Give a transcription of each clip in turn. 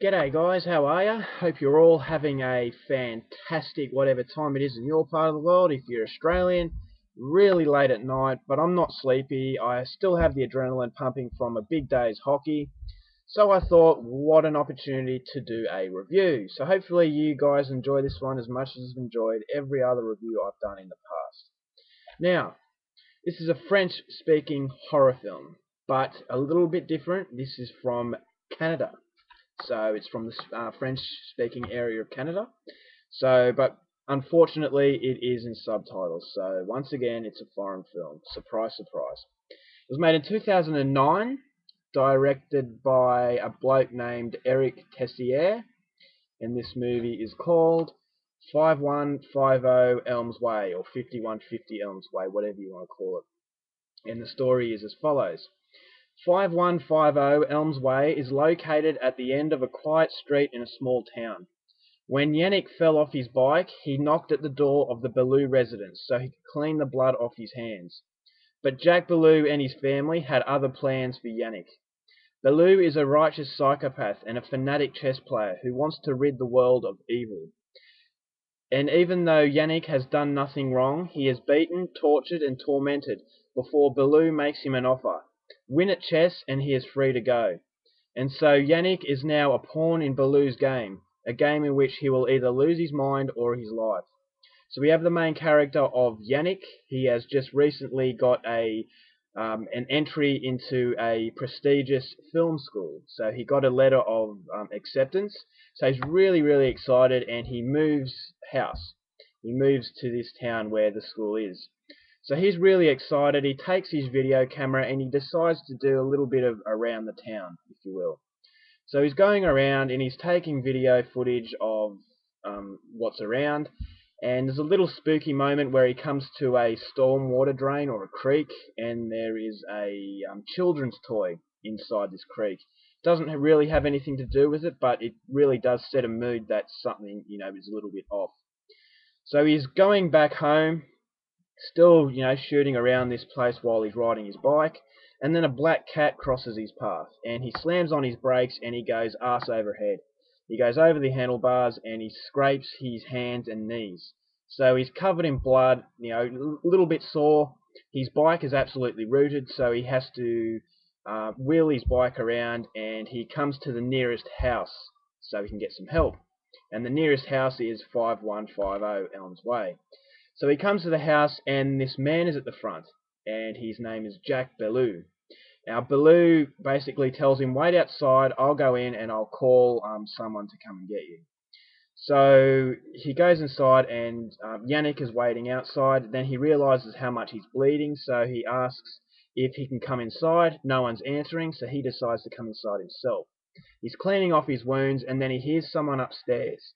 G'day guys, how are ya? Hope you're all having a fantastic whatever time it is in your part of the world. If you're Australian, really late at night, but I'm not sleepy. I still have the adrenaline pumping from a big day's hockey. So I thought, what an opportunity to do a review. So hopefully you guys enjoy this one as much as you've enjoyed every other review I've done in the past. Now, this is a French-speaking horror film, but a little bit different. This is from Canada. So it's from the French-speaking area of Canada. But unfortunately, it is in subtitles. So once again, it's a foreign film. Surprise, surprise. It was made in 2009, directed by a bloke named Eric Tessier, and this movie is called 5150 Elms Way, or 5150 Elms Way, whatever you want to call it. And the story is as follows. 5150 Elms Way is located at the end of a quiet street in a small town. When Yannick fell off his bike, he knocked at the door of the Ballou residence so he could clean the blood off his hands. But Jack Ballou and his family had other plans for Yannick. Ballou is a righteous psychopath and a fanatic chess player who wants to rid the world of evil. And even though Yannick has done nothing wrong, he is beaten, tortured, and tormented before Ballou makes him an offer. Win at chess and he is free to go. And so Yannick is now a pawn in Ballou's game, a game in which he will either lose his mind or his life. So we have the main character of Yannick. He has just recently got an entry into a prestigious film school. So he got a letter of acceptance. So he's really, really excited, and he moves house. He moves to this town where the school is. So he's really excited. He takes his video camera and he decides to do a little bit of around the town, if you will. So he's going around and he's taking video footage of what's around. And there's a little spooky moment where he comes to a storm water drain or a creek, and there is a children's toy inside this creek. It doesn't really have anything to do with it, but it really does set a mood that something, is a little bit off. So he's going back home, still, shooting around this place while he's riding his bike, and then a black cat crosses his path, and he slams on his brakes and he goes arse over head. He goes over the handlebars and he scrapes his hands and knees. So he's covered in blood, a little bit sore. His bike is absolutely rooted, so he has to wheel his bike around, and he comes to the nearest house so he can get some help. And the nearest house is 5150 Elms Way. So he comes to the house, and this man is at the front, and his name is Jack Ballou. Now, Ballou basically tells him, wait outside, I'll go in and I'll call someone to come and get you. So he goes inside, and Yannick is waiting outside. Then he realizes how much he's bleeding, so he asks if he can come inside. No one's answering, so he decides to come inside himself. He's cleaning off his wounds, and then he hears someone upstairs.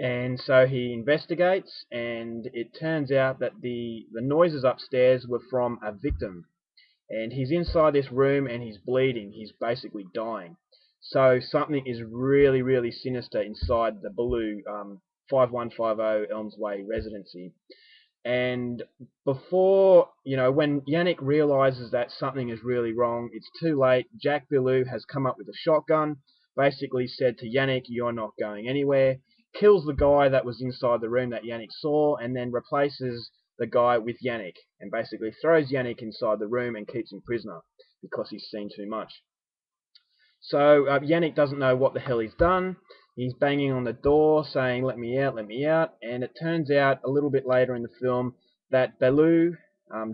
And so he investigates, and it turns out that the noises upstairs were from a victim. And he's inside this room and he's bleeding. He's basically dying. So something is really, really sinister inside the Ballou 5150 Elms Way residency. And before, when Yannick realizes that something is really wrong, it's too late. Jack Ballou has come up with a shotgun, basically said to Yannick, you're not going anywhere, kills the guy that was inside the room that Yannick saw, and then replaces the guy with Yannick, and basically throws Yannick inside the room and keeps him prisoner because he's seen too much. So Yannick doesn't know what the hell he's done. He's banging on the door saying, let me out, and it turns out a little bit later in the film that Ballou,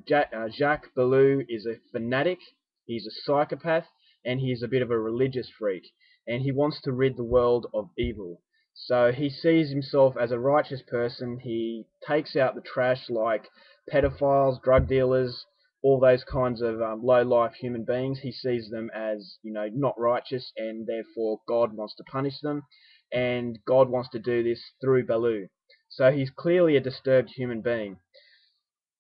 Jacques Ballou, is a fanatic, he's a psychopath, and he's a bit of a religious freak, and he wants to rid the world of evil. So he sees himself as a righteous person. He takes out the trash like pedophiles, drug dealers, all those kinds of low-life human beings. He sees them as, not righteous, and therefore God wants to punish them, and God wants to do this through Ballou. So he's clearly a disturbed human being.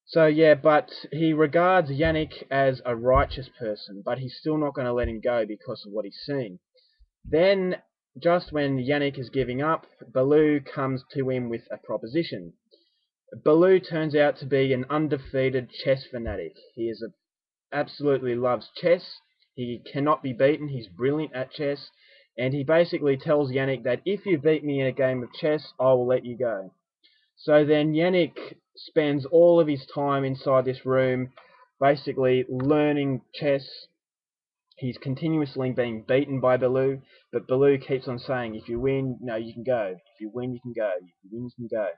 So yeah, but he regards Yannick as a righteous person, but he's still not going to let him go because of what he's seen. Then, just when Yannick is giving up, Ballou comes to him with a proposition. Ballou turns out to be an undefeated chess fanatic. He absolutely loves chess. He cannot be beaten. He's brilliant at chess. and he basically tells Yannick that if you beat me in a game of chess, I will let you go. So then Yannick spends all of his time inside this room basically learning chess. He's continuously being beaten by Baloo, but Baloo keeps on saying, if you win, you can go. If you win, you can go. If you win, you can go.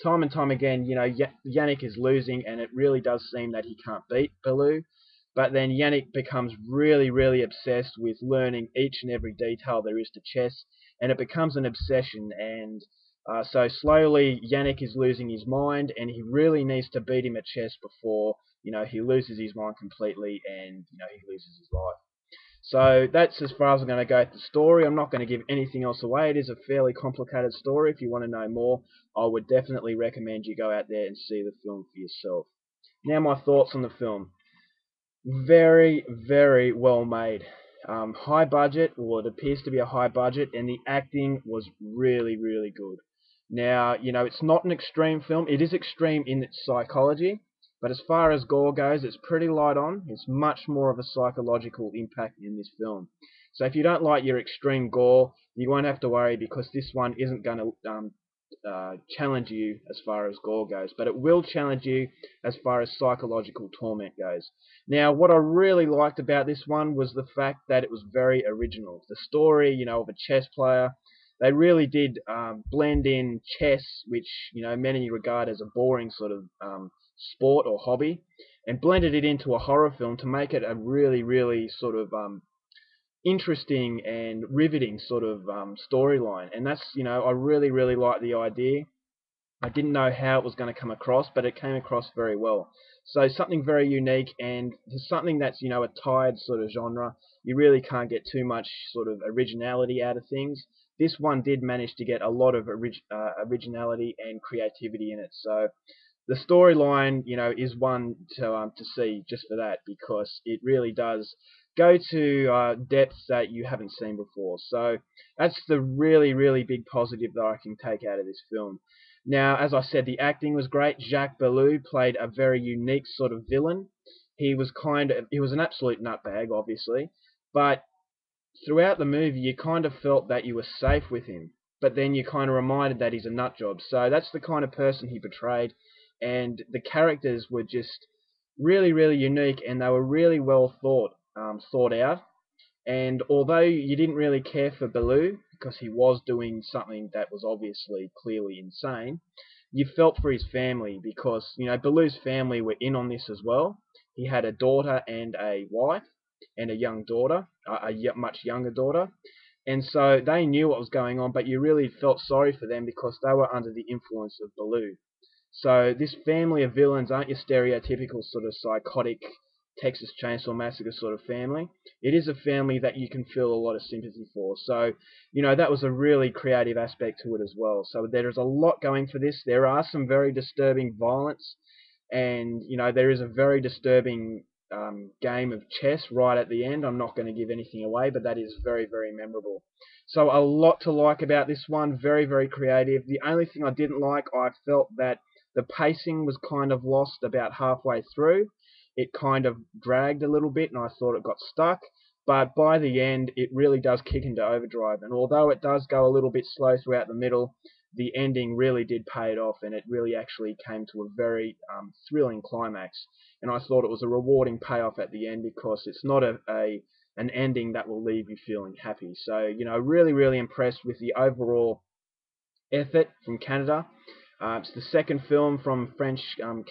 Time and time again, Yannick is losing, and it really does seem that he can't beat Baloo. But then Yannick becomes really, really obsessed with learning each and every detail there is to chess, and it becomes an obsession. And so slowly, Yannick is losing his mind, and he really needs to beat him at chess before he loses his mind completely, and he loses his life. So that's as far as I'm going to go with the story. I'm not going to give anything else away. It is a fairly complicated story. If you want to know more, I would definitely recommend you go out there and see the film for yourself. Now my thoughts on the film. Very, very well made. High budget, well, it appears to be a high budget, and the acting was really, really good. Now, it's not an extreme film. It is extreme in its psychology, but as far as gore goes, it's pretty light on. It's much more of a psychological impact in this film. So if you don't like your extreme gore, you won't have to worry, because this one isn't going to challenge you as far as gore goes, but it will challenge you as far as psychological torment goes. Now, what I really liked about this one was the fact that it was very original. The story, of a chess player, they really did blend in chess, which many regard as a boring sort of sport or hobby, and blended it into a horror film to make it a really, really sort of interesting and riveting sort of storyline. And that's, I really, really like the idea. I didn't know how it was going to come across, but it came across very well. So something very unique, and something that's, a tired sort of genre. You really can't get too much sort of originality out of things. This one did manage to get a lot of originality and creativity in it. So the storyline, is one to see just for that, because it really does go to depths that you haven't seen before. So that's the really, really big positive that I can take out of this film. Now, as I said, the acting was great. Jacques Ballou played a very unique sort of villain. He was an absolute nutbag, obviously, but throughout the movie you kind of felt that you were safe with him, but then you kind of reminded that he's a nut job. So that's the kind of person he portrayed, and the characters were just really, really unique, and they were really well thought out. And although you didn't really care for Baloo, because he was doing something that was obviously clearly insane, you felt for his family, because Baloo's family were in on this as well. He had a daughter and a wife, and a young daughter, much younger daughter, and so they knew what was going on, but you really felt sorry for them because they were under the influence of Baloo. So this family of villains aren't your stereotypical sort of psychotic Texas Chainsaw Massacre sort of family. It is a family that you can feel a lot of sympathy for. So, that was a really creative aspect to it as well. So there is a lot going for this. There are some very disturbing violence, and there is a very disturbing game of chess right at the end. I'm not going to give anything away, but that is very, very memorable. So a lot to like about this one. Very, very creative. The only thing I didn't like, I felt that the pacing was kind of lost about halfway through. It kind of dragged a little bit, and I thought it got stuck. But by the end, it really does kick into overdrive. And although it does go a little bit slow throughout the middle, the ending really did pay it off, and it really actually came to a very thrilling climax. And I thought it was a rewarding payoff at the end, because it's not an ending that will leave you feeling happy. So, really, really impressed with the overall effort from Canada. It's the second film from French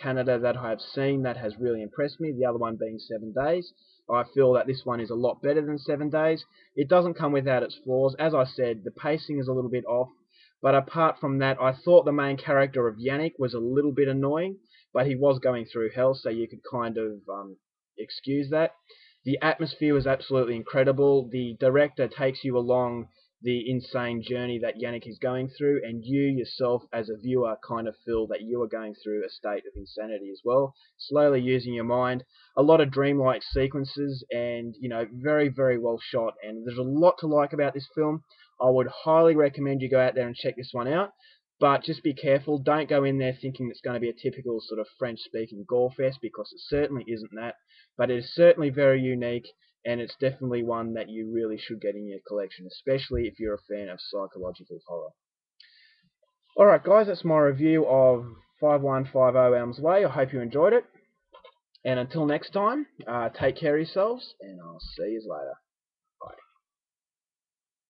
Canada that I have seen that has really impressed me, the other one being 7 Days. I feel that this one is a lot better than 7 Days. It doesn't come without its flaws. As I said, the pacing is a little bit off, but apart from that, I thought the main character of Yannick was a little bit annoying, but he was going through hell, so you could kind of excuse that. The atmosphere was absolutely incredible. The director takes you along the insane journey that Yannick is going through, and you yourself as a viewer kind of feel that you are going through a state of insanity as well, slowly using your mind. A lot of dreamlike sequences, and very, very well shot, and there's a lot to like about this film. I would highly recommend you go out there and check this one out, but just be careful. Don't go in there thinking it's going to be a typical sort of French speaking gore fest, because it certainly isn't that, but it is certainly very unique, and it's definitely one that you really should get in your collection, especially if you're a fan of psychological horror. Alright guys, that's my review of 5150 Elms Way. I hope you enjoyed it. And until next time, take care of yourselves, and I'll see you later.